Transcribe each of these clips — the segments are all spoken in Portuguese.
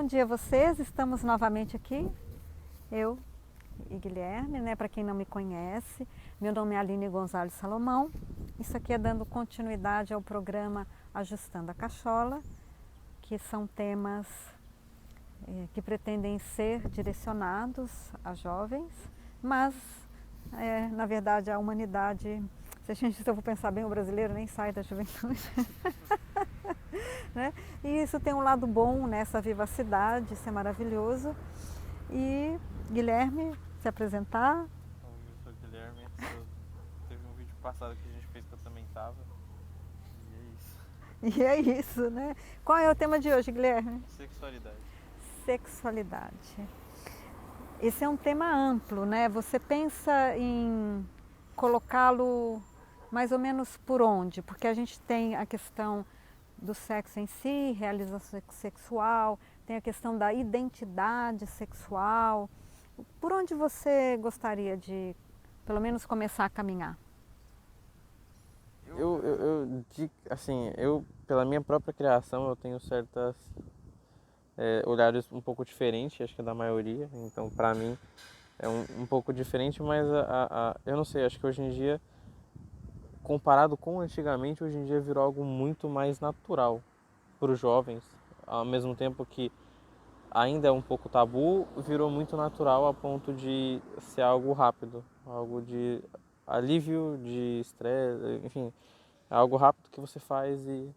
dia a vocês, estamos novamente aqui, eu e Guilherme, né? Para quem não me conhece, meu nome é Aline Gonzalez Salomão. Isso aqui é dando continuidade ao programa Ajustando a Cachola, que são temas que pretendem ser direcionados a jovens, mas na verdade a humanidade, se eu for pensar bem, o brasileiro nem sai da juventude. Né? E isso tem um lado bom, né? Essa vivacidade, isso é maravilhoso. E Guilherme, se apresentar. Eu sou o Guilherme, teve um vídeo passado que a gente fez que eu também estava. E é isso. E é isso, né? Qual é o tema de hoje, Guilherme? Sexualidade. Sexualidade. Esse é um tema amplo, né? Você pensa em colocá-lo mais ou menos por onde? Porque a gente tem a questão do sexo em si, realização sexual, tem a questão da identidade sexual. Por onde você gostaria de, pelo menos, começar a caminhar? Eu, pela minha própria criação, eu tenho certas horários um pouco diferentes, acho que da maioria. Então, pra mim, é um pouco diferente, mas eu não sei, acho que hoje em dia, comparado com antigamente, hoje em dia virou algo muito mais natural para os jovens, ao mesmo tempo que ainda é um pouco tabu, virou muito natural a ponto de ser algo rápido, algo de alívio, de estresse, enfim, é algo rápido que você faz e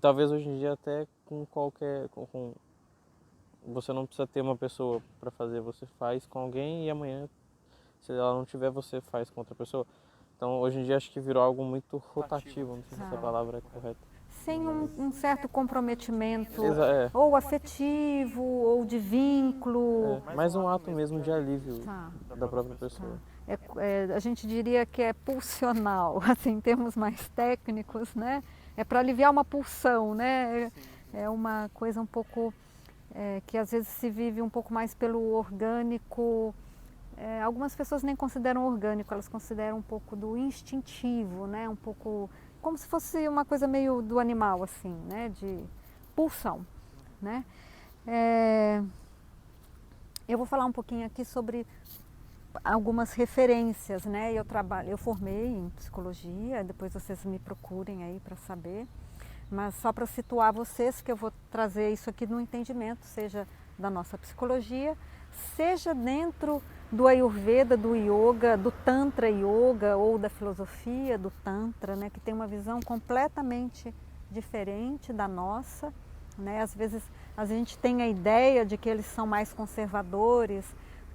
talvez hoje em dia até com qualquer, você não precisa ter uma pessoa para fazer, você faz com alguém e amanhã, se ela não tiver, você faz com outra pessoa. Então hoje em dia acho que virou algo muito rotativo, não sei se essa palavra é correta. Sem um certo comprometimento, É. ou afetivo, ou de vínculo. Mais um ato mesmo de alívio da própria Tá. pessoa. A gente diria que é pulsional, assim, em termos mais técnicos, né? É para aliviar uma pulsão, né? É uma coisa um pouco que às vezes se vive um pouco mais pelo orgânico. Algumas pessoas nem consideram orgânico, elas consideram um pouco do instintivo, né? Um pouco como se fosse uma coisa meio do animal, assim, né? De pulsão, né? Eu vou falar um pouquinho aqui sobre algumas referências, né? Eu formei em psicologia, depois vocês me procurem aí para saber, mas só para situar vocês que eu vou trazer isso aqui no entendimento, seja da nossa psicologia, seja dentro do Ayurveda, do Yoga, do Tantra Yoga ou da filosofia do Tantra, né? Que tem uma visão completamente diferente da nossa, né? Às vezes a gente tem a ideia de que eles são mais conservadores,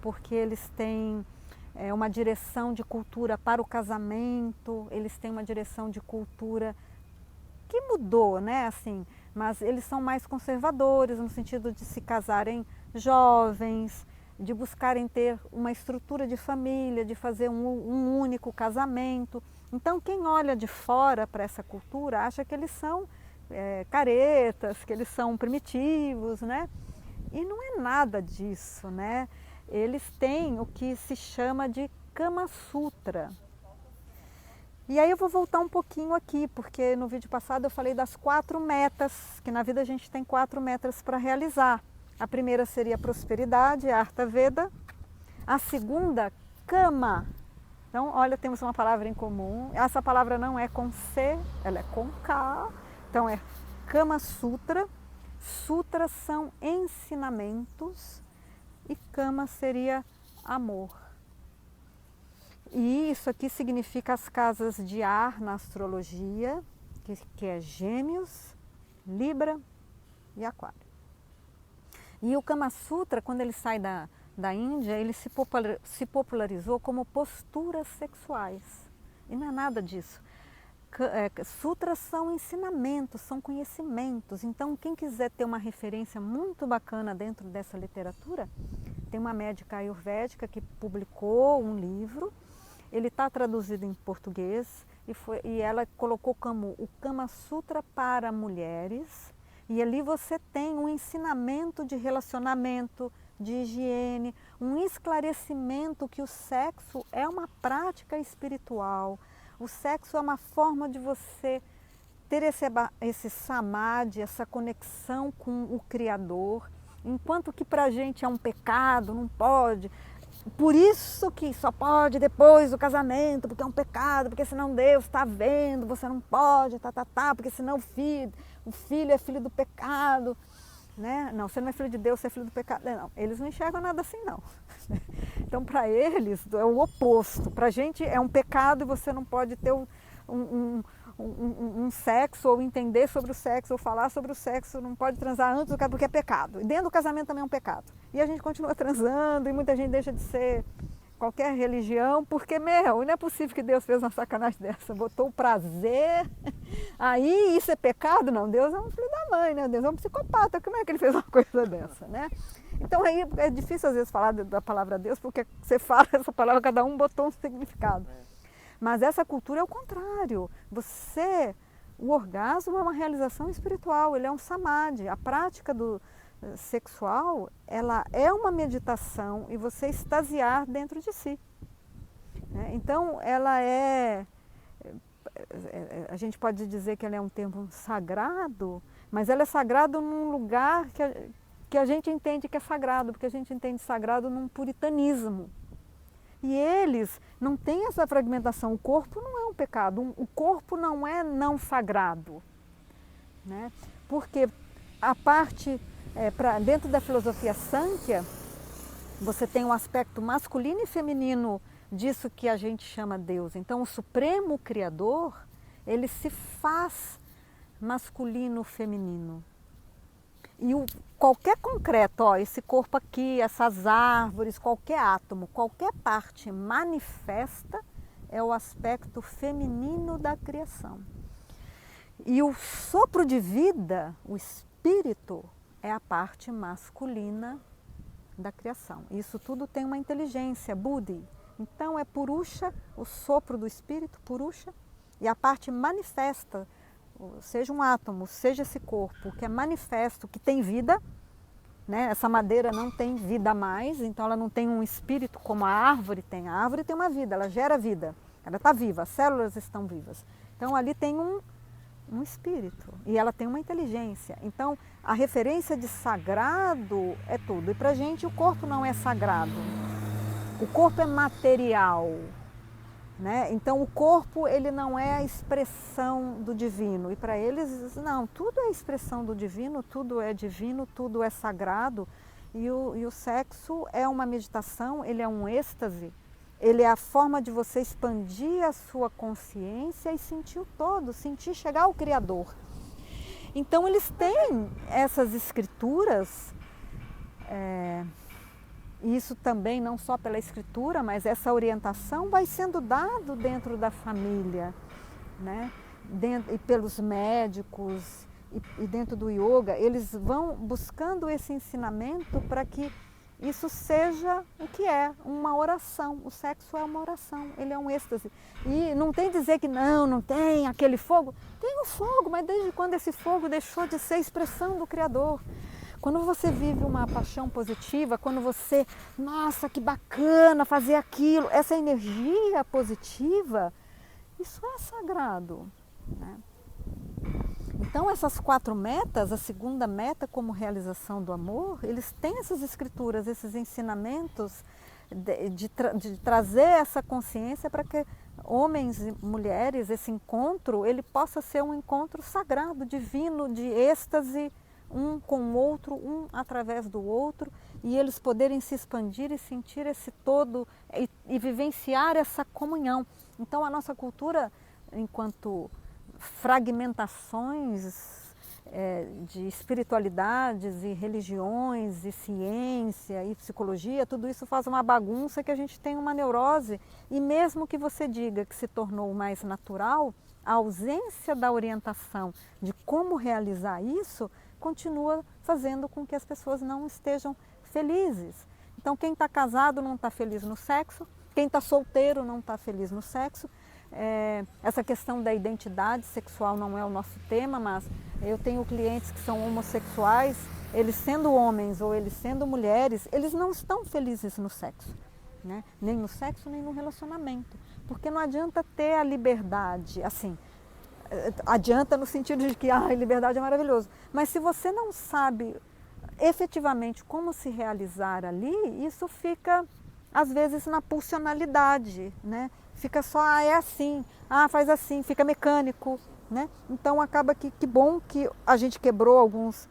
porque eles têm uma direção de cultura para o casamento, eles têm uma direção de cultura que mudou, né? Assim, mas eles são mais conservadores no sentido de se casarem jovens, de buscarem ter uma estrutura de família, de fazer um único casamento. Então, quem olha de fora para essa cultura acha que eles são caretas, que eles são primitivos, né? E não é nada disso, né? Eles têm o que se chama de Kama Sutra. E aí eu vou voltar um pouquinho aqui, porque no vídeo passado eu falei das 4 metas, que na vida a gente tem 4 metas para realizar. A primeira seria a prosperidade, a Artha Veda. A segunda, Kama. Então, olha, temos uma palavra em comum. Essa palavra não é com C, ela é com K. Então é Kama Sutra. Sutras são ensinamentos e Kama seria amor. E isso aqui significa as casas de ar na astrologia, que é Gêmeos, Libra e Aquário. E o Kama Sutra, quando ele sai da Índia, ele se popularizou como posturas sexuais. E não é nada disso. Sutras são ensinamentos, são conhecimentos. Então, quem quiser ter uma referência muito bacana dentro dessa literatura, tem uma médica ayurvédica que publicou um livro. Ele está traduzido em português e ela colocou como o Kama Sutra para mulheres. E ali você tem um ensinamento de relacionamento, de higiene, um esclarecimento que o sexo é uma prática espiritual. O sexo é uma forma de você ter esse samadhi, essa conexão com o Criador. enquanto que para a gente é um pecado, não pode. Por isso que só pode depois do casamento, porque é um pecado, porque senão Deus está vendo, você não pode, porque senão o filho é filho do pecado. Né? Não, você não é filho de Deus, você é filho do pecado. Não, eles não enxergam nada assim, não. Então, para eles, é o oposto. Para a gente é um pecado e você não pode ter um sexo, ou entender sobre o sexo, ou falar sobre o sexo, não pode transar antes do casamento, porque é pecado. E dentro do casamento também é um pecado. E a gente continua transando, e muita gente deixa de ser qualquer religião, porque, não é possível que Deus fez uma sacanagem dessa, botou o prazer, aí isso é pecado? Não, Deus é um filho da mãe, né? Deus é um psicopata, como é que ele fez uma coisa dessa, né? Então aí é difícil às vezes falar da palavra Deus, porque você fala essa palavra, cada um botou um significado. Mas essa cultura é o contrário. O orgasmo é uma realização espiritual, ele é um samadhi. A prática sexual, ela é uma meditação e você extasiar dentro de si. Né? Então, ela a gente pode dizer que ela é um tempo sagrado, mas ela é sagrado num lugar que a gente entende que é sagrado, porque a gente entende sagrado num puritanismo. E eles não têm essa fragmentação. O corpo não é um pecado, o corpo não é não sagrado. Né? Porque a parte, dentro da filosofia Sankhya, você tem um aspecto masculino e feminino disso que a gente chama Deus. Então o Supremo Criador, ele se faz masculino-feminino. E qualquer concreto, esse corpo aqui, essas árvores, qualquer átomo, qualquer parte manifesta é o aspecto feminino da criação. E o sopro de vida, o espírito, é a parte masculina da criação. Isso tudo tem uma inteligência, buddhi. Então é Purusha, o sopro do espírito, Purusha, e a parte manifesta, seja um átomo, seja esse corpo, que é manifesto, que tem vida, né? Essa madeira não tem vida mais, então ela não tem um espírito como a árvore tem. A árvore tem uma vida, ela gera vida, ela está viva, as células estão vivas. Então ali tem um espírito e ela tem uma inteligência. Então a referência de sagrado é tudo. E para a gente o corpo não é sagrado, o corpo é material. Né? Então o corpo ele não é a expressão do divino e para eles não, tudo é expressão do divino, tudo é sagrado e o sexo é uma meditação, ele é um êxtase, ele é a forma de você expandir a sua consciência e sentir o todo, sentir chegar ao Criador. Então eles têm essas escrituras, e isso também não só pela escritura, mas essa orientação vai sendo dado dentro da família, né? E pelos médicos e dentro do yoga, eles vão buscando esse ensinamento para que isso seja o que é, uma oração. O sexo é uma oração, ele é um êxtase. E não tem dizer que não tem aquele fogo. Tem o fogo, mas desde quando esse fogo deixou de ser expressão do Criador? Quando você vive uma paixão positiva, quando você, nossa, que bacana fazer aquilo, essa energia positiva, isso é sagrado. Né? Então essas 4 metas, a segunda meta como realização do amor, eles têm essas escrituras, esses ensinamentos de trazer essa consciência para que homens e mulheres, esse encontro, ele possa ser um encontro sagrado, divino, de êxtase, um com o outro, um através do outro, e eles poderem se expandir e sentir esse todo e vivenciar essa comunhão. Então a nossa cultura, enquanto fragmentações de espiritualidades e religiões e ciência e psicologia, tudo isso faz uma bagunça que a gente tem uma neurose, e mesmo que você diga que se tornou mais natural, a ausência da orientação de como realizar isso continua fazendo com que as pessoas não estejam felizes. Então quem está casado não está feliz no sexo, quem está solteiro não está feliz no sexo. Essa questão da identidade sexual não é o nosso tema, mas eu tenho clientes que são homossexuais, eles sendo homens ou eles sendo mulheres, eles não estão felizes no sexo, né? Nem no sexo, nem no relacionamento, porque não adianta ter a liberdade, assim, adianta no sentido de que liberdade é maravilhoso, mas se você não sabe efetivamente como se realizar ali, isso fica às vezes na pulsionalidade, né? Fica só, é assim, faz assim, fica mecânico, né? Então acaba que bom que a gente quebrou alguns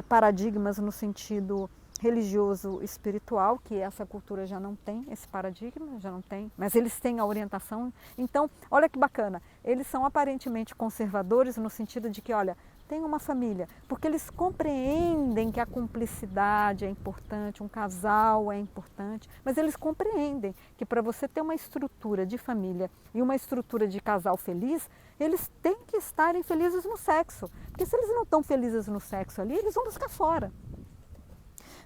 paradigmas no sentido religioso espiritual, que essa cultura já não tem esse paradigma, já não tem, mas eles têm a orientação. Então, olha que bacana, eles são aparentemente conservadores no sentido de que, olha, tem uma família, porque eles compreendem que a cumplicidade é importante, um casal é importante, mas eles compreendem que para você ter uma estrutura de família e uma estrutura de casal feliz, eles têm que estarem felizes no sexo, porque se eles não estão felizes no sexo ali, eles vão buscar fora.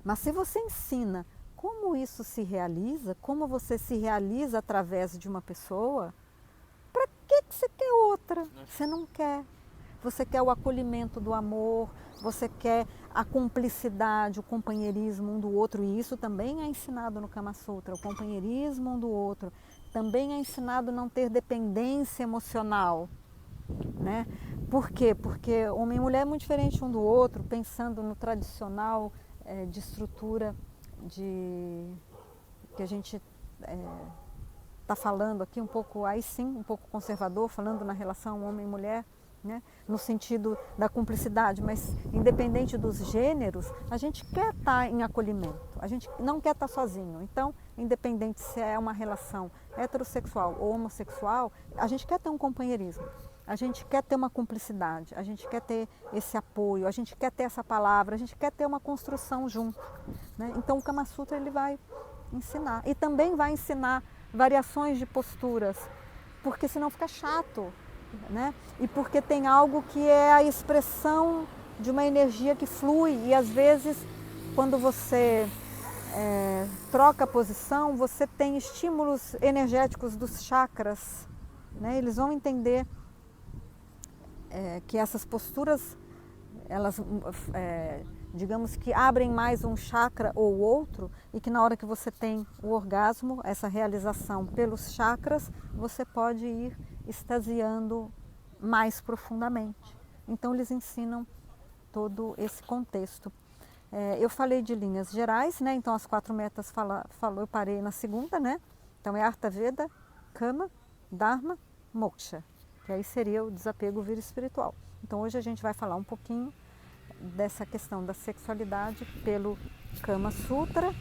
Mas se você ensina como isso se realiza, como você se realiza através de uma pessoa, para que você quer outra? Você não quer. Você quer o acolhimento do amor, você quer a cumplicidade, o companheirismo um do outro, e isso também é ensinado no Kama Sutra, o companheirismo um do outro. Também é ensinado não ter dependência emocional, né? Por quê? Porque homem e mulher é muito diferente um do outro, pensando no tradicional de estrutura que a gente está falando aqui, um pouco, aí sim, um pouco conservador, falando na relação homem e mulher, né? No sentido da cumplicidade, mas independente dos gêneros, a gente quer estar em acolhimento, a gente não quer estar sozinho. Então, independente se é uma relação heterossexual ou homossexual, a gente quer ter um companheirismo, a gente quer ter uma cumplicidade, a gente quer ter esse apoio, a gente quer ter essa palavra, a gente quer ter uma construção junto, né? Então, o Kama Sutra ele vai ensinar, e também vai ensinar variações de posturas, porque senão fica chato, né? E porque tem algo que é a expressão de uma energia que flui, e às vezes quando você troca a posição, você tem estímulos energéticos dos chakras, né? Eles vão entender que essas posturas, elas digamos que abrem mais um chakra ou outro, e que na hora que você tem o orgasmo, essa realização pelos chakras, você pode ir extasiando mais profundamente. Então eles ensinam todo esse contexto. Eu falei de linhas gerais, né? Então as 4 metas eu parei na segunda, né? Então é Artha Veda, Kama, Dharma, Moksha, que aí seria o desapego vira espiritual. Então hoje a gente vai falar um pouquinho dessa questão da sexualidade pelo Kama Sutra,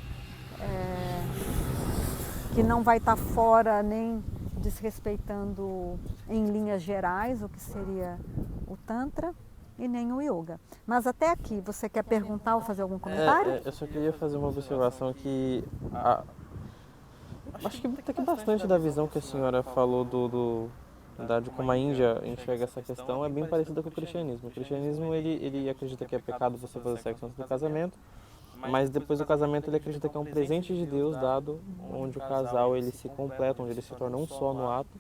que não vai estar fora nem desrespeitando em linhas gerais o que seria o Tantra e nem o Yoga. Mas até aqui, você quer perguntar ou fazer algum comentário? Eu só queria fazer uma observação que acho que até que bastante da visão que a senhora falou de como a Índia enxerga essa questão é bem parecida com o cristianismo. O cristianismo ele acredita que é pecado você fazer sexo antes do casamento, mas depois do casamento ele acredita que é um presente de Deus dado, onde o casal ele se completa, onde ele se torna um só no ato.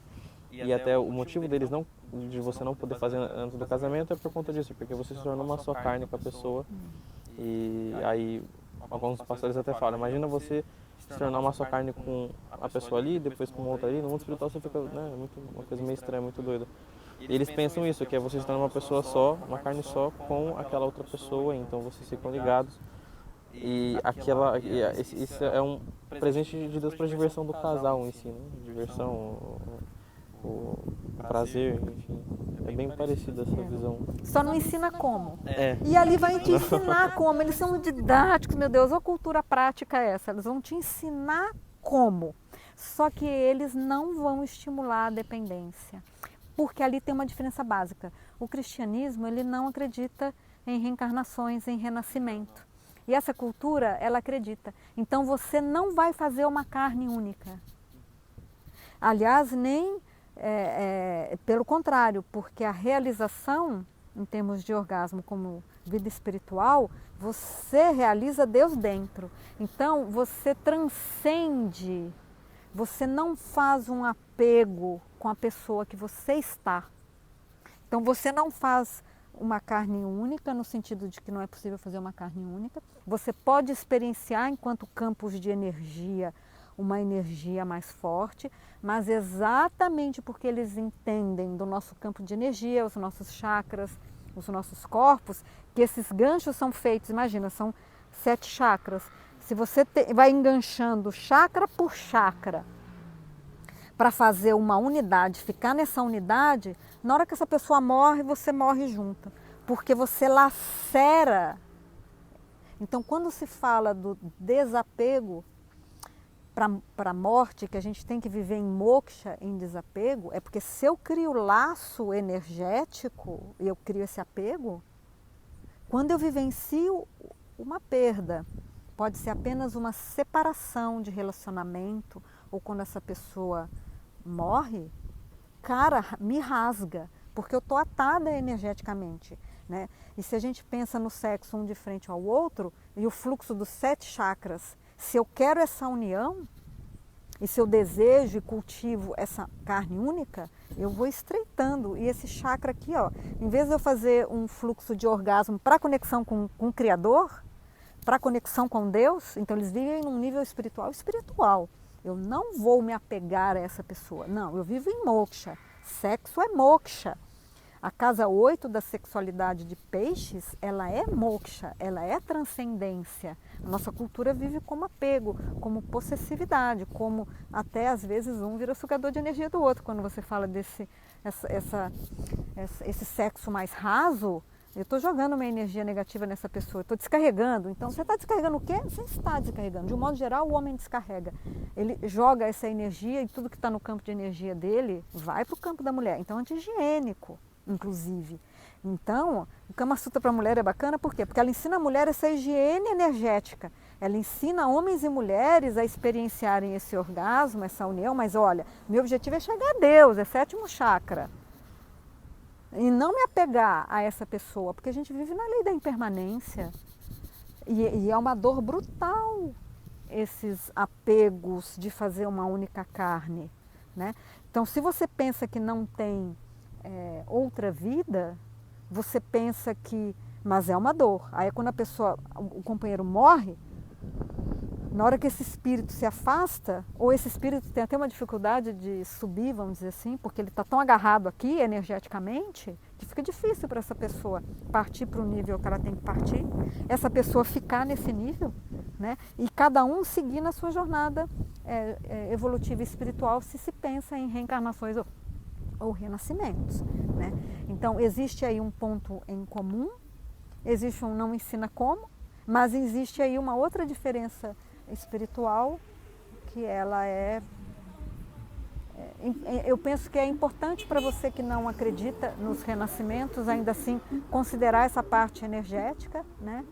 E até o motivo de você não poder fazer antes do casamento é por conta disso, porque você se torna uma só carne com a pessoa. E aí alguns pastores até falam, imagina você se tornar uma só carne com a pessoa ali, depois com outra ali, no mundo espiritual você fica, né, uma coisa meio estranha, muito doida. E eles pensam isso, que é você se tornar uma pessoa só, uma carne só com aquela outra pessoa, então vocês ficam ligados. E isso é um presente de Deus para a diversão do casal em si, né? Diversão, o prazer, enfim. É bem parecida essa visão. Só não ensina como. E ali vai te ensinar como. Eles são didáticos, meu Deus, a cultura prática é essa. Eles vão te ensinar como. Só que eles não vão estimular a dependência. Porque ali tem uma diferença básica. O cristianismo, ele não acredita em reencarnações, em renascimento. E essa cultura, ela acredita. Então você não vai fazer uma carne única. Aliás, nem pelo contrário, porque a realização, em termos de orgasmo como vida espiritual, você realiza Deus dentro. Então você transcende, você não faz um apego com a pessoa que você está. Então você não faz uma carne única, no sentido de que não é possível fazer uma carne única. Você pode experienciar, enquanto campos de energia, uma energia mais forte, mas exatamente porque eles entendem do nosso campo de energia, os nossos chakras, os nossos corpos, que esses ganchos são feitos, imagina, são 7 chakras. Se você vai enganchando chakra por chakra para fazer uma unidade, ficar nessa unidade, na hora que essa pessoa morre, você morre junto, porque você lacera. Então, quando se fala do desapego para a morte, que a gente tem que viver em moksha, em desapego, é porque se eu crio laço energético e eu crio esse apego, quando eu vivencio uma perda, pode ser apenas uma separação de relacionamento, ou quando essa pessoa morre, cara, me rasga, porque eu estou atada energeticamente, né? E se a gente pensa no sexo um de frente ao outro, e o fluxo dos 7 chakras, se eu quero essa união, e se eu desejo e cultivo essa carne única, eu vou estreitando. E esse chakra aqui, ó, em vez de eu fazer um fluxo de orgasmo para conexão com o Criador, para conexão com Deus, então eles vivem num nível espiritual. Eu não vou me apegar a essa pessoa. Não, eu vivo em moksha. Sexo é moksha. A casa 8 da sexualidade de peixes, ela é moksha, ela é transcendência. A nossa cultura vive como apego, como possessividade, como até às vezes um vira sugador de energia do outro. Quando você fala desse esse sexo mais raso, eu estou jogando uma energia negativa nessa pessoa, estou descarregando. Então, você está descarregando o quê? Você está descarregando. De um modo geral, o homem descarrega. Ele joga essa energia e tudo que está no campo de energia dele vai para o campo da mulher. Então, é anti-higiênico, inclusive. Então, o Kama Sutra para a mulher é bacana, por quê? Porque ela ensina a mulher essa higiene energética. Ela ensina homens e mulheres a experienciarem esse orgasmo, essa união. Mas olha, meu objetivo é chegar a Deus, é 7º chakra. E não me apegar a essa pessoa, porque a gente vive na lei da impermanência. E é uma dor brutal esses apegos de fazer uma única carne, né? Então, se você pensa que não tem outra vida, você pensa que... Mas é uma dor. Aí quando a pessoa, o companheiro morre, na hora que esse espírito se afasta, ou esse espírito tem até uma dificuldade de subir, vamos dizer assim, porque ele está tão agarrado aqui energeticamente, que fica difícil para essa pessoa partir para o nível que ela tem que partir, essa pessoa ficar nesse nível, né? E cada um seguir na sua jornada evolutiva e espiritual, se pensa em reencarnações ou renascimentos, né? Então, existe aí um ponto em comum, existe um não ensina como, mas existe aí uma outra diferença espiritual, que ela eu penso que é importante para você que não acredita nos renascimentos, ainda assim considerar essa parte energética, né?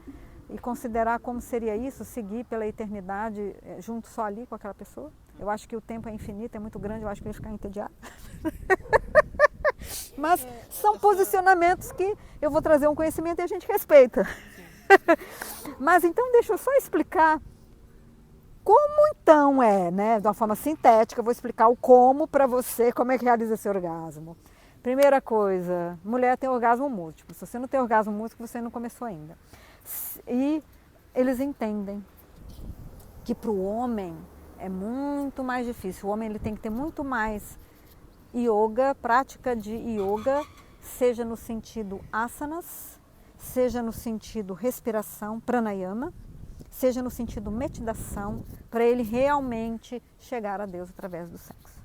E considerar como seria isso, seguir pela eternidade junto só ali com aquela pessoa. Eu acho que o tempo é infinito, é muito grande, eu acho que eu ia ficar entediada. Mas são posicionamentos que eu vou trazer um conhecimento e a gente respeita. Mas então deixa eu só explicar como então né? De uma forma sintética, eu vou explicar o como para você, como é que realiza esse orgasmo. Primeira coisa, mulher tem orgasmo múltiplo. Se você não tem orgasmo múltiplo, você não começou ainda. E eles entendem que para o homem é muito mais difícil. O homem ele tem que ter muito mais yoga, prática de yoga, seja no sentido asanas, seja no sentido respiração, pranayama, seja no sentido meditação, para ele realmente chegar a Deus através do sexo.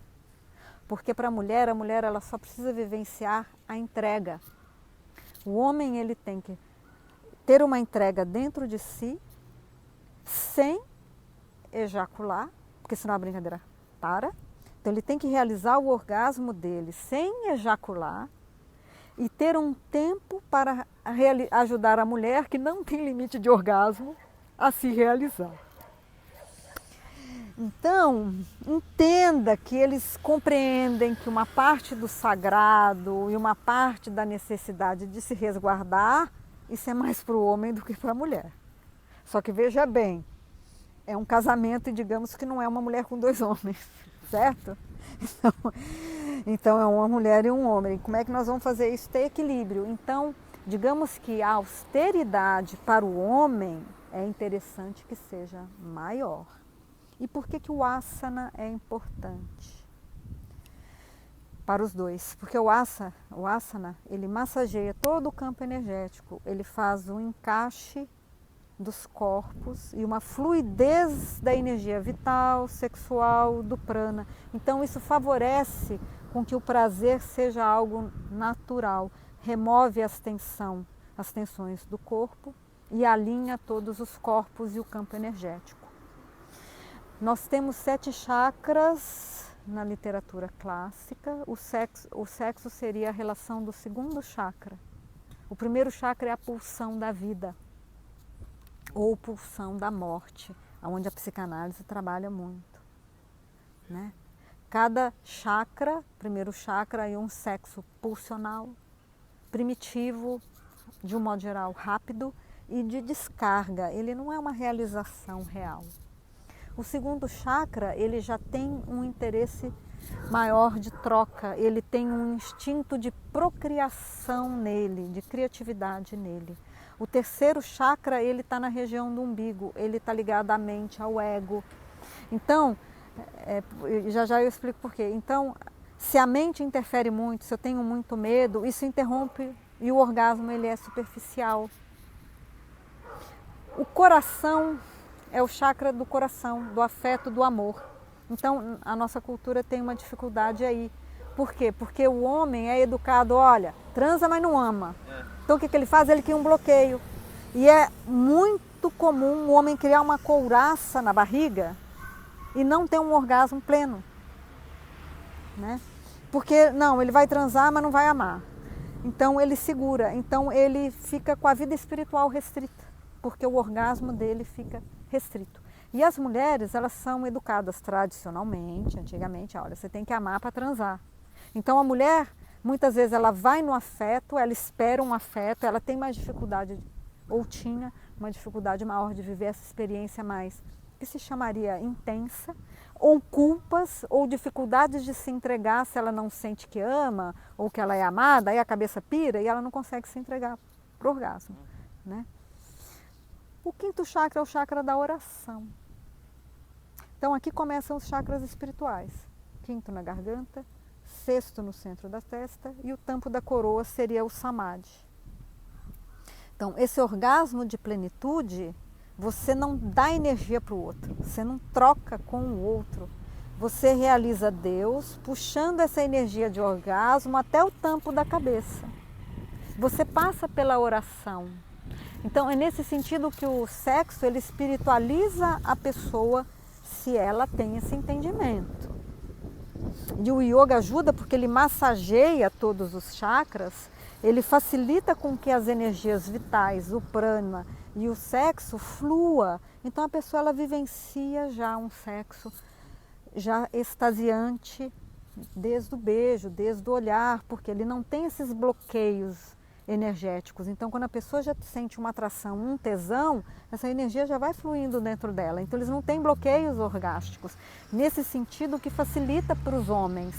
Porque para a mulher ela só precisa vivenciar a entrega. O homem ele tem que ter uma entrega dentro de si, sem ejacular, porque senão a brincadeira para. Então ele tem que realizar o orgasmo dele sem ejacular e ter um tempo para ajudar a mulher que não tem limite de orgasmo a se realizar. Então, entenda que eles compreendem que uma parte do sagrado e uma parte da necessidade de se resguardar, isso é mais para o homem do que para a mulher. Só que veja bem, é um casamento e digamos que não é uma mulher com 2 homens, certo? Então é uma mulher e um homem. Como é que nós vamos fazer isso? Ter equilíbrio. Então, digamos que a austeridade para o homem é interessante que seja maior. E por que o asana é importante? para os dois, porque o asana, ele massageia todo o campo energético, ele faz um encaixe dos corpos e uma fluidez da energia vital, sexual, do prana. Então isso favorece com que o prazer seja algo natural, remove as tensões do corpo e alinha todos os corpos e o campo energético. Nós temos 7 chakras na literatura clássica. O sexo seria a relação do segundo chakra. O primeiro chakra é a pulsão da vida, ou pulsão da morte, onde a psicanálise trabalha muito, né? Cada chakra, primeiro chakra é um sexo pulsional, primitivo, de um modo geral rápido e de descarga, ele não é uma realização real. O segundo chakra, ele já tem um interesse maior de troca, ele tem um instinto de procriação nele, de criatividade nele. O terceiro chakra, ele está na região do umbigo, ele está ligado à mente, ao ego. Então, já eu explico por quê. Então, se a mente interfere muito, se eu tenho muito medo, isso interrompe e o orgasmo ele é superficial. O coração é o chakra do coração, do afeto, do amor. Então, a nossa cultura tem uma dificuldade aí. Por quê? Porque o homem é educado, olha, transa, mas não ama. Então o que ele faz? Ele cria um bloqueio. E é muito comum o homem criar uma couraça na barriga e não ter um orgasmo pleno, né? Porque, não, ele vai transar, mas não vai amar. Então ele segura, então ele fica com a vida espiritual restrita, porque o orgasmo dele fica restrito. E as mulheres, elas são educadas tradicionalmente, antigamente, olha, você tem que amar para transar. Então a mulher, muitas vezes ela vai no afeto, ela espera um afeto, ela tem mais dificuldade, ou tinha uma dificuldade maior de viver essa experiência mais, que se chamaria intensa, ou culpas, ou dificuldades de se entregar se ela não sente que ama, ou que ela é amada, aí a cabeça pira e ela não consegue se entregar para o orgasmo, né? O quinto chakra é o chakra da oração. Então aqui começam os chakras espirituais. Quinto na garganta, sexto no centro da testa e o tampo da coroa seria o samadhi. Então, esse orgasmo de plenitude, você não dá energia para o outro, você não troca com o outro. Você realiza Deus puxando essa energia de orgasmo até o tampo da cabeça. Você passa pela oração. Então, é nesse sentido que o sexo, ele espiritualiza a pessoa se ela tem esse entendimento. E o yoga ajuda porque ele massageia todos os chakras, ele facilita com que as energias vitais, o prana e o sexo flua. Então a pessoa ela vivencia já um sexo já extasiante desde o beijo, desde o olhar, porque ele não tem esses bloqueios energéticos. Então quando a pessoa já sente uma atração, um tesão, essa energia já vai fluindo dentro dela. Então eles não têm bloqueios orgásticos. Nesse sentido, que facilita para os homens.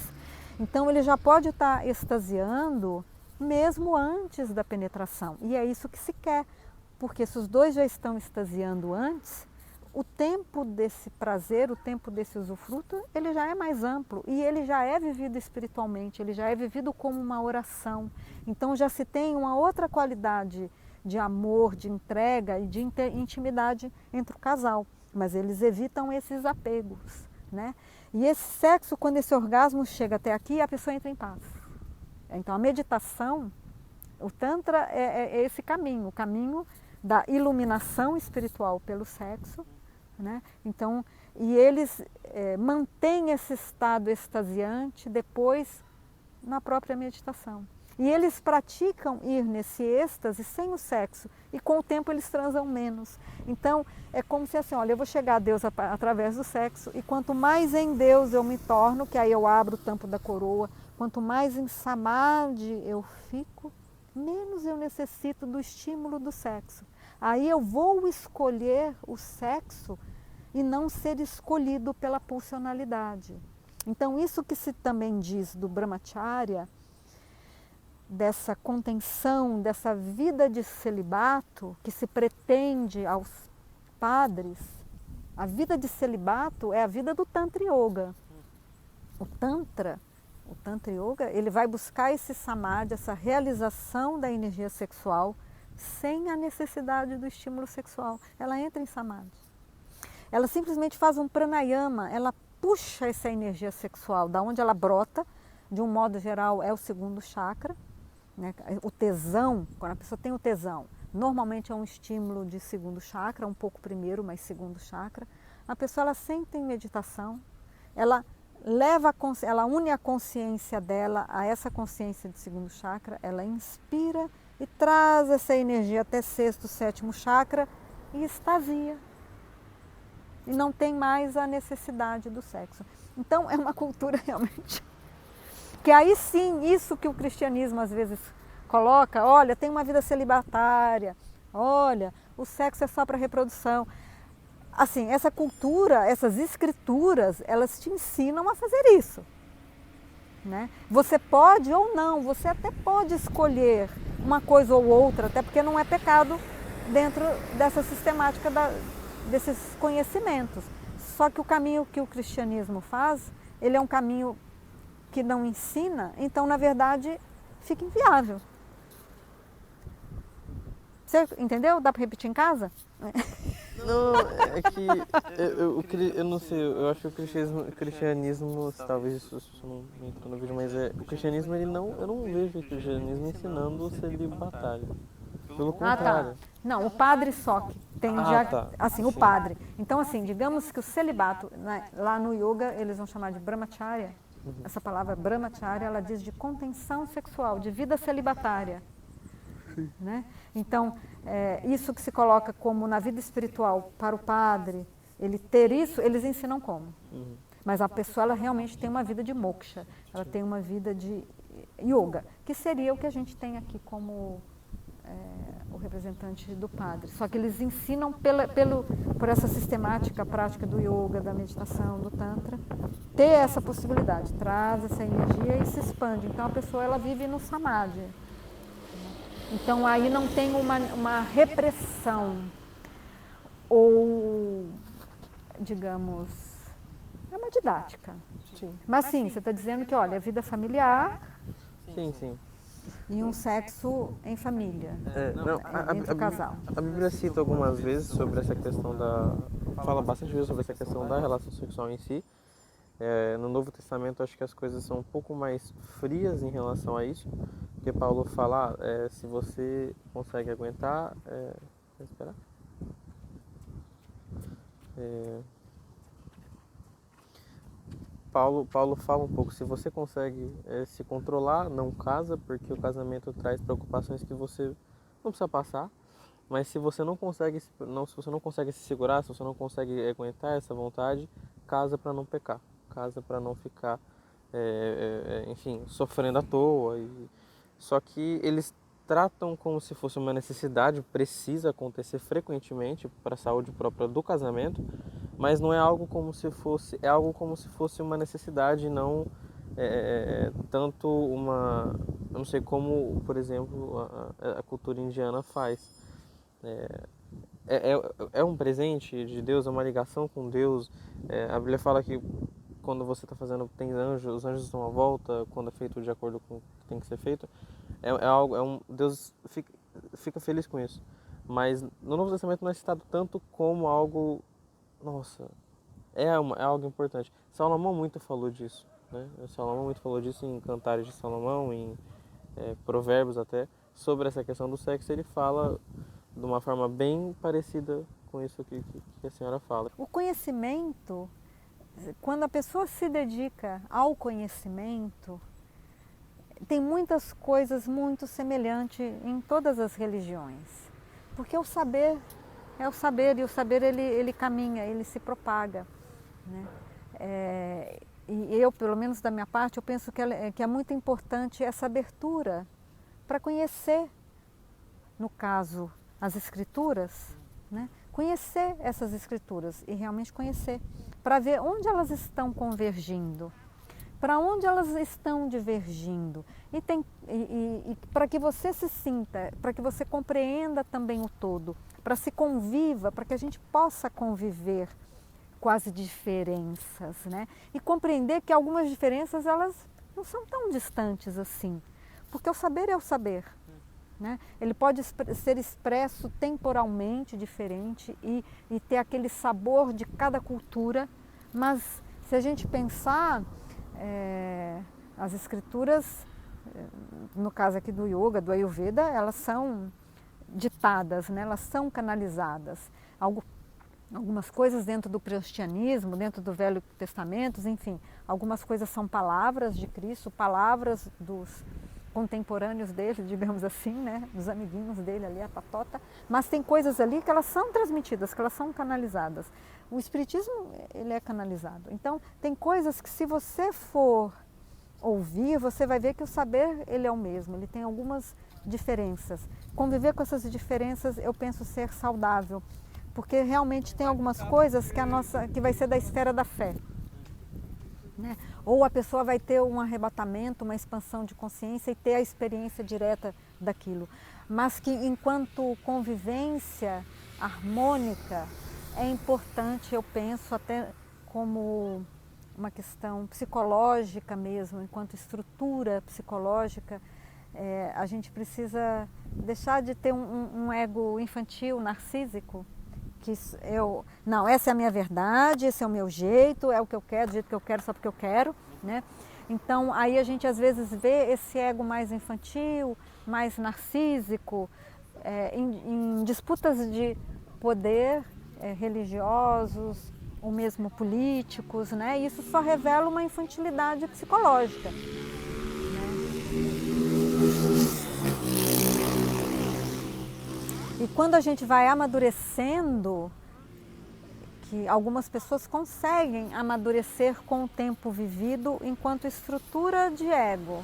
Então ele já pode estar extasiando mesmo antes da penetração. E é isso que se quer, porque se os dois já estão extasiando antes, o tempo desse prazer, o tempo desse usufruto, ele já é mais amplo e ele já é vivido espiritualmente, ele já é vivido como uma oração. Então já se tem uma outra qualidade de amor, de entrega e de intimidade entre o casal, mas eles evitam esses apegos, né? E esse sexo, quando esse orgasmo chega até aqui, a pessoa entra em paz. Então a meditação, o Tantra é esse caminho, o caminho da iluminação espiritual pelo sexo, né? Então, e eles mantêm esse estado extasiante depois na própria meditação. E eles praticam ir nesse êxtase sem o sexo e com o tempo eles transam menos. Então é como se assim, olha, eu vou chegar a Deus através do sexo e quanto mais em Deus eu me torno, que aí eu abro o tampo da coroa, quanto mais em samadhi eu fico, menos eu necessito do estímulo do sexo. Aí eu vou escolher o sexo e não ser escolhido pela pulsionalidade. Então isso que se também diz do brahmacharya, dessa contenção, dessa vida de celibato que se pretende aos padres, a vida de celibato é a vida do Tantra Yoga. O Tantra o Tantra Yoga, ele vai buscar esse samadhi, essa realização da energia sexual sem a necessidade do estímulo sexual. Ela entra em samadhi. Ela simplesmente faz um pranayama, ela puxa essa energia sexual, da onde ela brota, de um modo geral é o segundo chakra, né? O tesão, quando a pessoa tem o tesão, normalmente é um estímulo de segundo chakra, um pouco primeiro, mas segundo chakra. A pessoa ela senta em meditação, ela ela une a consciência dela a essa consciência de segundo chakra, ela inspira e traz essa energia até sexto, sétimo chakra e extasia. E não tem mais a necessidade do sexo. Então é uma cultura realmente que aí sim, isso que o cristianismo às vezes coloca, olha, tem uma vida celibatária, olha, o sexo é só para reprodução. Assim, essa cultura, essas escrituras, elas te ensinam a fazer isso, né? Você pode ou não, você até pode escolher uma coisa ou outra, até porque não é pecado dentro dessa sistemática desses conhecimentos. Só que o caminho que o cristianismo faz, ele é um caminho que não ensina, então na verdade fica inviável. Você entendeu? Dá para repetir em casa? Não, é que eu não sei, eu acho que o cristianismo talvez isso não entrou no vídeo, mas o cristianismo, eu não vejo o cristianismo ensinando o celibatário. Pelo contrário. Tá. Não, o padre só que tende Tá. assim, Sim. o padre. Então assim, digamos que o celibato, né, lá no yoga eles vão chamar de brahmacharya. Essa palavra brahmacharya, ela diz de contenção sexual, de vida celibatária. Né? Então, isso que se coloca como na vida espiritual para o padre, ele ter isso, eles ensinam como. Mas a pessoa ela realmente tem uma vida de moksha, ela tem uma vida de yoga, que seria o que a gente tem aqui como o representante do padre. Só que eles ensinam por essa sistemática prática do yoga, da meditação, do tantra, ter essa possibilidade, traz essa energia e se expande. Então a pessoa ela vive no samadhi. Então aí não tem uma repressão ou, digamos, é uma didática. Sim. Mas sim, você está dizendo que, olha, a vida familiar Sim. e um sexo em família, entre o casal. A Bíblia cita algumas vezes sobre essa questão fala bastante vezes sobre essa questão da relação sexual em si. No Novo Testamento acho que as coisas são um pouco mais frias em relação a isso, porque Paulo fala, se você consegue aguentar, vou esperar. Paulo fala um pouco, se você consegue se controlar, não casa, porque o casamento traz preocupações que você não precisa passar, mas se você não consegue, se você não consegue se segurar, se você não consegue aguentar essa vontade, casa para não pecar, casa para não ficar, enfim, sofrendo à toa. Só que eles tratam como se fosse uma necessidade, precisa acontecer frequentemente para a saúde própria do casamento, mas não é algo como se fosse, é algo como se fosse uma necessidade, não tanto uma, eu não sei como, por exemplo, a cultura indiana faz. É um presente de Deus, é uma ligação com Deus. A Bíblia fala que quando você está fazendo, tem anjos, os anjos estão à volta, quando é feito de acordo com o que tem que ser feito. Deus fica feliz com isso. Mas no Novo Testamento não é citado tanto como algo, nossa, é algo importante. Salomão muito falou disso, né? Salomão muito falou disso em Cantares de Salomão, em Provérbios até, sobre essa questão do sexo. Ele fala de uma forma bem parecida com isso que a senhora fala. O conhecimento, quando a pessoa se dedica ao conhecimento, tem muitas coisas muito semelhantes em todas as religiões. Porque o saber é o saber, e o saber ele caminha, ele se propaga, né? E eu, pelo menos da minha parte, eu penso que é muito importante essa abertura para conhecer, no caso, as escrituras, né? Conhecer essas escrituras e realmente conhecer, para ver onde elas estão convergindo, para onde elas estão divergindo, e para que você se sinta, para que você compreenda também o todo, para se conviva, para que a gente possa conviver com as diferenças, né? E compreender que algumas diferenças elas não são tão distantes assim, porque o saber é o saber. Né? Ele pode ser expresso temporalmente diferente e ter aquele sabor de cada cultura, mas se a gente pensar, as escrituras, no caso aqui do yoga, do ayurveda, elas são ditadas, né? Elas são canalizadas. Algumas coisas dentro do cristianismo, dentro do Velho Testamento, enfim, algumas coisas são palavras de Cristo, palavras dos contemporâneos dele, digamos assim, né, dos amiguinhos dele ali, a patota, mas tem coisas ali que elas são transmitidas, que elas são canalizadas. O espiritismo, ele é canalizado. Então, tem coisas que se você for ouvir, você vai ver que o saber, ele é o mesmo, ele tem algumas diferenças. Conviver com essas diferenças, eu penso ser saudável, porque realmente tem algumas coisas que vai ser da esfera da fé. Né? Ou a pessoa vai ter um arrebatamento, uma expansão de consciência e ter a experiência direta daquilo. Mas que enquanto convivência harmônica é importante, eu penso até como uma questão psicológica mesmo, enquanto estrutura psicológica, a gente precisa deixar de ter um ego infantil, narcísico, que não, essa é a minha verdade, esse é o meu jeito, é o que eu quero, do jeito que eu quero, só porque eu quero, né? Então, aí a gente às vezes vê esse ego mais infantil, mais narcísico, em disputas de poder religiosos ou mesmo políticos, né? E isso só revela uma infantilidade psicológica. E quando a gente vai amadurecendo, que algumas pessoas conseguem amadurecer com o tempo vivido enquanto estrutura de ego,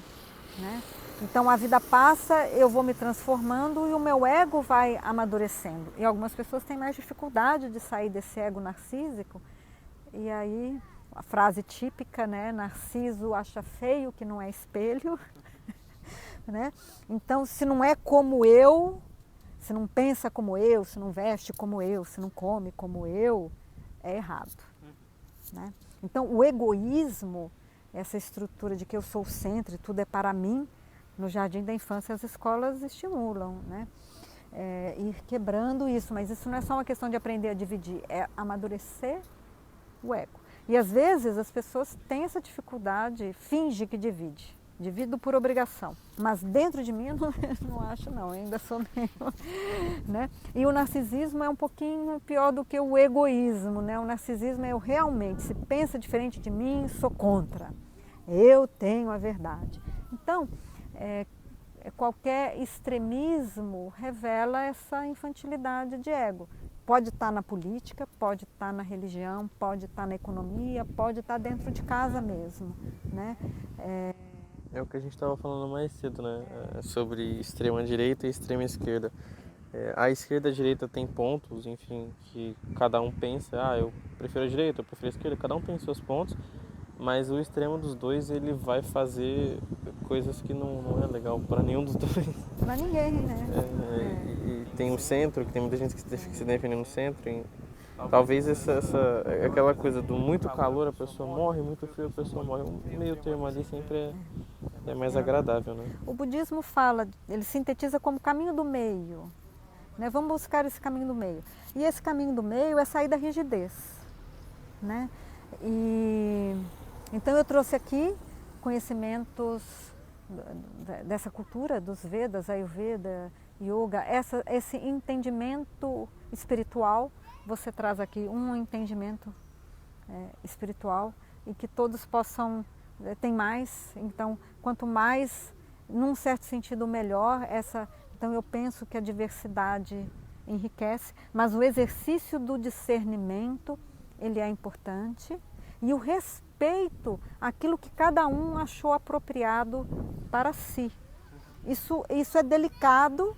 né? Então a vida passa, eu vou me transformando e o meu ego vai amadurecendo. E algumas pessoas têm mais dificuldade de sair desse ego narcísico. E aí, a frase típica, né? Narciso acha feio que não é espelho. Né? Então, se não é como eu, se não pensa como eu, se não veste como eu, se não come como eu, é errado. Né? Então, o egoísmo, essa estrutura de que eu sou o centro e tudo é para mim, no jardim da infância as escolas estimulam, né? Ir quebrando isso, mas isso não é só uma questão de aprender a dividir, é amadurecer o ego. E às vezes as pessoas têm essa dificuldade, finge que divide. Divido por obrigação, mas dentro de mim eu não acho não, eu ainda sou meio, né? E o narcisismo é um pouquinho pior do que o egoísmo, né? O narcisismo é eu realmente, se pensa diferente de mim, sou contra, eu tenho a verdade. Então, qualquer extremismo revela essa infantilidade de ego. Pode estar na política, pode estar na religião, pode estar na economia, pode estar dentro de casa mesmo, né? É o que a gente estava falando mais cedo, né? Sobre extrema direita e extrema esquerda. A esquerda e a direita tem pontos, enfim, que cada um pensa, eu prefiro a direita, eu prefiro a esquerda, cada um tem seus pontos, mas o extremo dos dois, ele vai fazer coisas que não é legal para nenhum dos dois. Para ninguém, né? E tem o centro, que tem muita gente que se defende no centro, e talvez aquela coisa do muito calor a pessoa morre, muito frio a pessoa morre, um meio termo ali sempre é mais agradável, né? O budismo fala, ele sintetiza como caminho do meio, né? Vamos buscar esse caminho do meio. E esse caminho do meio é sair da rigidez, né? E então eu trouxe aqui conhecimentos dessa cultura dos Vedas, Ayurveda, Yoga, esse entendimento espiritual. Você traz aqui um entendimento espiritual e que todos possam ter mais. Então, quanto mais, num certo sentido, melhor. Então, eu penso que a diversidade enriquece, mas o exercício do discernimento, ele é importante. E o respeito àquilo que cada um achou apropriado para si. Isso é delicado,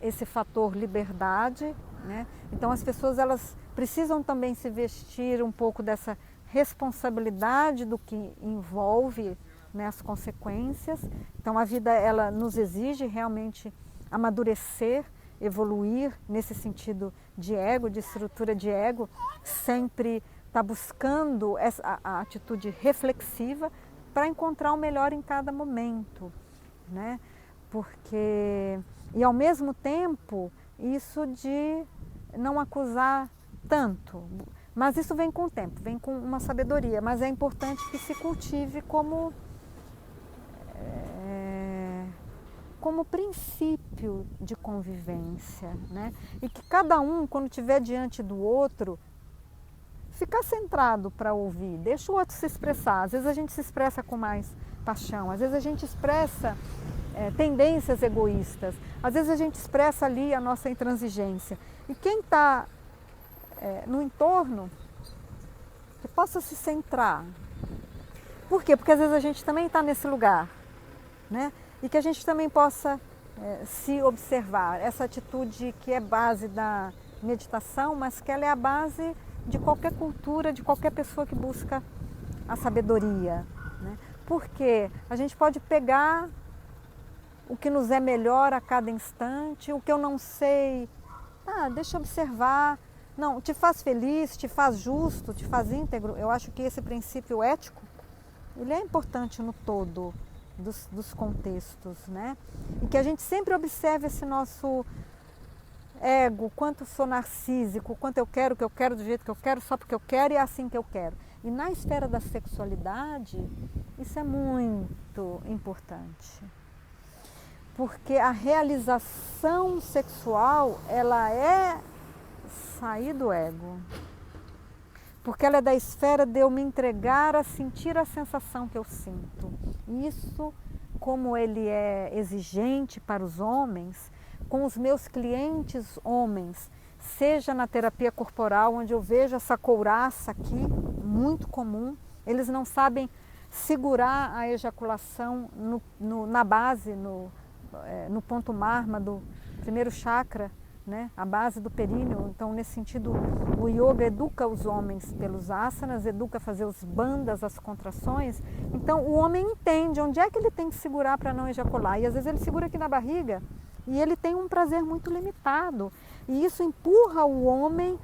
esse fator liberdade, né? Então as pessoas elas precisam também se vestir um pouco dessa responsabilidade do que envolve, né, as consequências. Então a vida ela nos exige realmente amadurecer, evoluir nesse sentido de ego, de estrutura de ego, sempre está buscando a atitude reflexiva para encontrar o melhor em cada momento, né? Porque, e ao mesmo tempo, isso de não acusar tanto, mas isso vem com o tempo, vem com uma sabedoria, mas é importante que se cultive como princípio de convivência, né? E que cada um, quando estiver diante do outro, ficar centrado para ouvir, deixa o outro se expressar. Às vezes a gente se expressa com mais paixão, às vezes a gente expressa tendências egoístas, às vezes a gente expressa ali a nossa intransigência. E quem está no entorno, que possa se centrar. Por quê? Porque às vezes a gente também está nesse lugar, né? E que a gente também possa se observar. Essa atitude que é base da meditação, mas que ela é a base de qualquer cultura, de qualquer pessoa que busca a sabedoria, né? Porque a gente pode pegar o que nos é melhor a cada instante, o que eu não sei, deixa eu observar. Não, te faz feliz, te faz justo, te faz íntegro. Eu acho que esse princípio ético, ele é importante no todo dos contextos, né? E que a gente sempre observe esse nosso ego, quanto sou narcísico, quanto eu quero o que eu quero do jeito que eu quero, só porque eu quero e é assim que eu quero. E na esfera da sexualidade, isso é muito importante. Porque a realização sexual, ela é sair do ego. Porque ela é da esfera de eu me entregar a sentir a sensação que eu sinto. Isso, como ele é exigente para os homens, com os meus clientes homens, seja na terapia corporal, onde eu vejo essa couraça aqui, muito comum, eles não sabem segurar a ejaculação na base, no ponto marma do primeiro chakra, né? A base do períneo. Então, nesse sentido, o yoga educa os homens pelos asanas, educa a fazer os bandhas, as contrações. Então, o homem entende onde é que ele tem que segurar para não ejacular. E às vezes ele segura aqui na barriga e ele tem um prazer muito limitado. E isso empurra o homem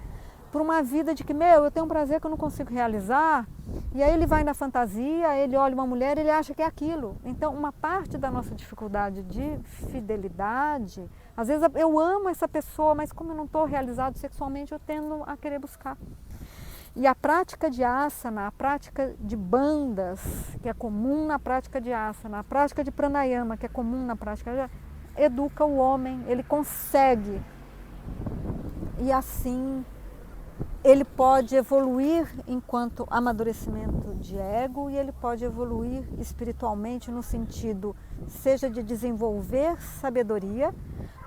para uma vida de que, eu tenho um prazer que eu não consigo realizar. E aí ele vai na fantasia, ele olha uma mulher, ele acha que é aquilo. Então, uma parte da nossa dificuldade de fidelidade, às vezes eu amo essa pessoa, mas como eu não estou realizado sexualmente, eu tendo a querer buscar. E a prática de asana, a prática de bandas, que é comum na prática de asana, a prática de pranayama, que é comum na prática, educa o homem, ele consegue. E assim ele pode evoluir enquanto amadurecimento de ego e ele pode evoluir espiritualmente no sentido, seja de desenvolver sabedoria,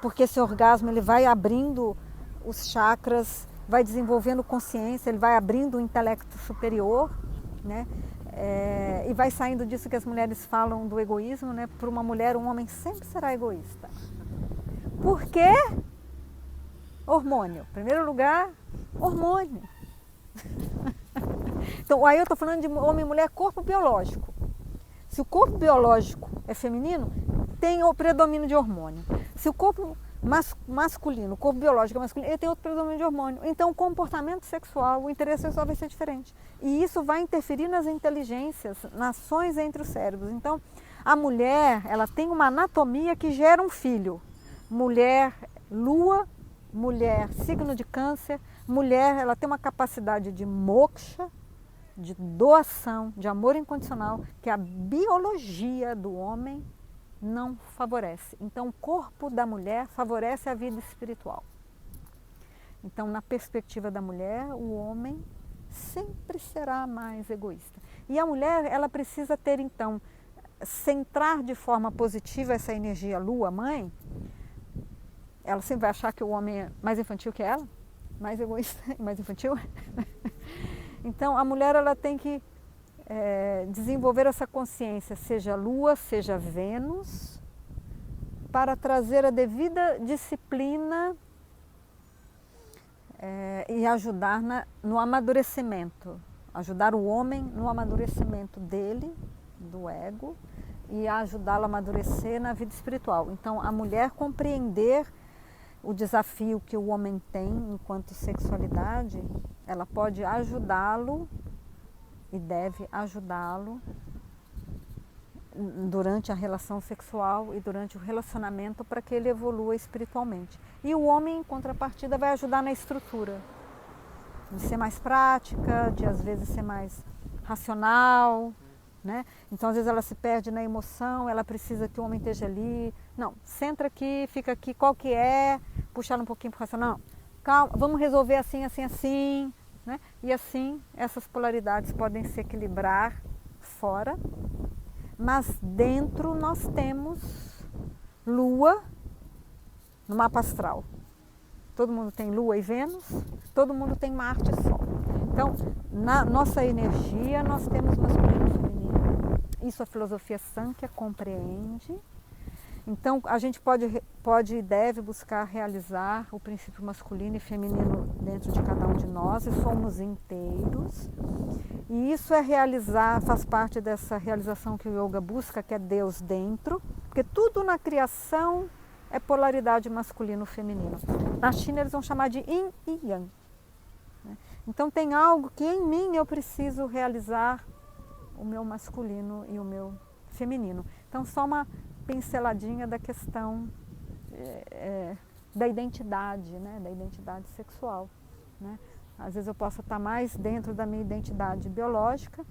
porque esse orgasmo ele vai abrindo os chakras, vai desenvolvendo consciência, ele vai abrindo o intelecto superior, né? E vai saindo disso que as mulheres falam do egoísmo, né? Para uma mulher, um homem sempre será egoísta. Por quê? Hormônio. Em primeiro lugar, hormônio. Então, aí eu estou falando de homem e mulher, corpo biológico. Se o corpo biológico é feminino, tem o predomínio de hormônio. Se o corpo masculino, o corpo biológico é masculino, ele tem outro predomínio de hormônio. Então, o comportamento sexual, o interesse sexual vai ser diferente. E isso vai interferir nas inteligências, nas ações entre os cérebros. Então, a mulher, ela tem uma anatomia que gera um filho. Mulher, lua, mulher, signo de câncer, mulher, ela tem uma capacidade de moksha, de doação, de amor incondicional, que a biologia do homem não favorece. Então, o corpo da mulher favorece a vida espiritual. Então, na perspectiva da mulher, o homem sempre será mais egoísta. E a mulher, ela precisa ter, então, centrar de forma positiva essa energia lua-mãe. Ela sempre vai achar que o homem é mais infantil que ela, mais egoísta e mais infantil. Então, a mulher ela tem que desenvolver essa consciência, seja Lua, seja Vênus, para trazer a devida disciplina e ajudar no amadurecimento, ajudar o homem no amadurecimento dele, do ego, e ajudá-lo a amadurecer na vida espiritual. Então, a mulher compreender o desafio que o homem tem enquanto sexualidade, ela pode ajudá-lo e deve ajudá-lo durante a relação sexual e durante o relacionamento para que ele evolua espiritualmente. E o homem, em contrapartida, vai ajudar na estrutura, de ser mais prática, de às vezes ser mais racional, né? Então às vezes ela se perde na emoção, ela precisa que o homem esteja ali. Não, senta aqui, fica aqui, qual que é? Puxar um pouquinho para o racional. Não, calma, vamos resolver assim, assim, assim, né? E assim essas polaridades podem se equilibrar fora, mas dentro nós temos Lua no mapa astral. Todo mundo tem Lua e Vênus, todo mundo tem Marte e Sol. Então, na nossa energia, nós temos masculino e feminino. Isso a filosofia Sankhya compreende. Então, a gente pode e deve buscar realizar o princípio masculino e feminino dentro de cada um de nós, e somos inteiros. E isso é realizar, faz parte dessa realização que o yoga busca, que é Deus dentro, porque tudo na criação é polaridade masculino-feminino. Na China eles vão chamar de Yin e Yang. Então tem algo que em mim eu preciso realizar o meu masculino e o meu feminino. Então só uma pinceladinha da questão da identidade, né? Da identidade sexual, né? Às vezes eu posso estar mais dentro da minha identidade biológica,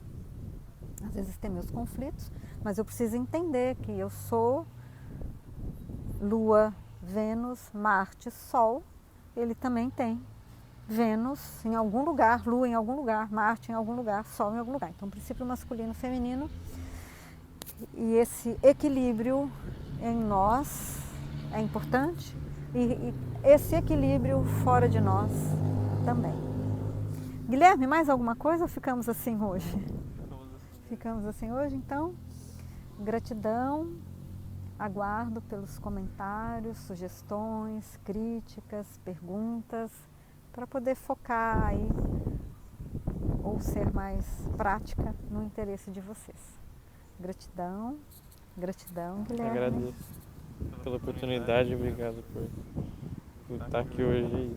às vezes tem meus conflitos, mas eu preciso entender que eu sou Lua, Vênus, Marte, Sol. Ele também tem Vênus em algum lugar, Lua em algum lugar, Marte em algum lugar, Sol em algum lugar. Então, princípio masculino e feminino, e esse equilíbrio em nós é importante, e esse equilíbrio fora de nós também. Guilherme, mais alguma coisa ou ficamos assim hoje? Ficamos assim hoje, então. Gratidão. Aguardo pelos comentários, sugestões, críticas, perguntas, para poder focar aí ou ser mais prática no interesse de vocês. Gratidão, gratidão, Guilherme. Agradeço pela oportunidade, obrigado por estar aqui hoje.